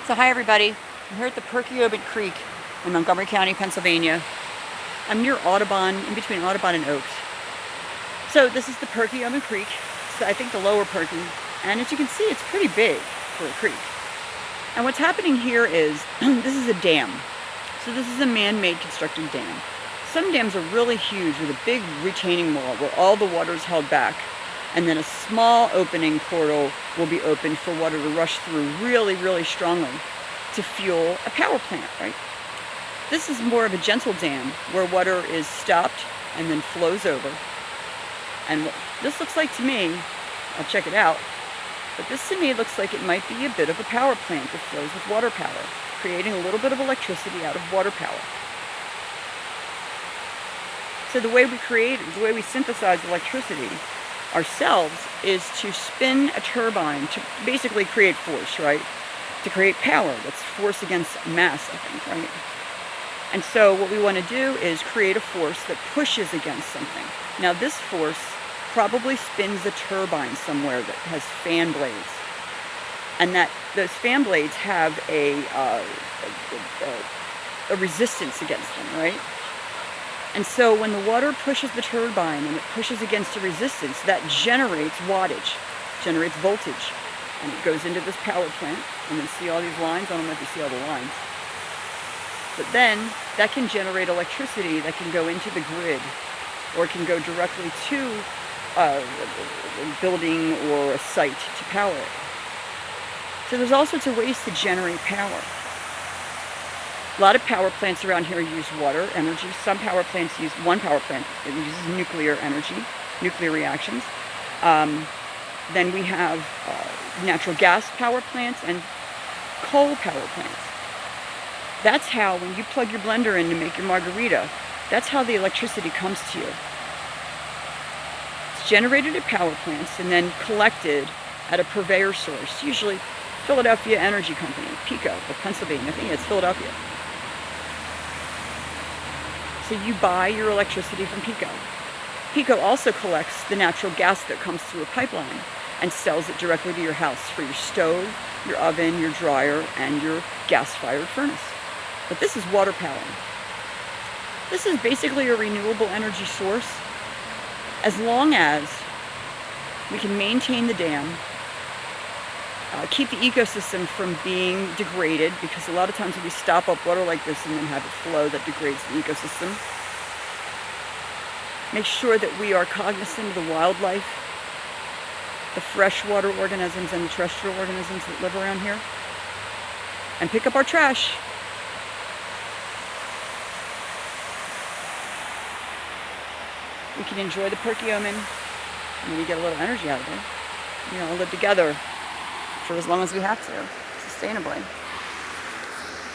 So hi everybody, I'm here at the Perkiomen Creek in Montgomery County, Pennsylvania. I'm near Audubon, in between Audubon and Oaks. So this is the Perkiomen Creek, so I think the lower Perky, and as you can see it's pretty big for a creek. And what's happening here is, this is a dam. So this is a man-made constructed dam. Some dams are really huge with a big retaining wall where all the water is held back, and then a small opening portal will be opened for water to rush through really, really strongly to fuel a power plant, right? This is more of a gentle dam where water is stopped and then flows over. And what this looks like to me, I'll check it out, but this to me looks like it might be a bit of a power plant that flows with water power, creating a little bit of electricity out of water power. So the way we synthesize electricity ourselves is to spin a turbine to basically create force, right? To create power. That's force against mass, I think, right? And so what we want to do is create a force that pushes against something. Now this force probably spins a turbine somewhere that has fan blades. And that those fan blades have a resistance against them, right? And so when the water pushes the turbine and it pushes against a resistance, that generates wattage, generates voltage. And it goes into this power plant. And then see all these lines? I don't know if you see all the lines. But then that can generate electricity that can go into the grid, or it can go directly to a building or a site to power it. So there's all sorts of ways to generate power. A lot of power plants around here use water energy. Some power plants use, one power plant, it uses nuclear energy, nuclear reactions. Then we have natural gas power plants and coal power plants. That's how, when you plug your blender in to make your margarita, that's how the electricity comes to you. It's generated at power plants and then collected at a purveyor source, usually Philadelphia Energy Company, PECO, or Pennsylvania. I think it's Philadelphia. So you buy your electricity from PECO. PECO also collects the natural gas that comes through a pipeline and sells it directly to your house for your stove, your oven, your dryer, and your gas-fired furnace. But this is water power. This is basically a renewable energy source as long as we can maintain the dam, keep the ecosystem from being degraded, because a lot of times when we stop up water like this and then have it flow, that degrades the ecosystem. Make sure that we are cognizant of the wildlife, the freshwater organisms and the terrestrial organisms that live around here, and pick up our trash. We can enjoy the Perkiomen, and we get a little energy out of it. You know, live together for as long as we have to, sustainably.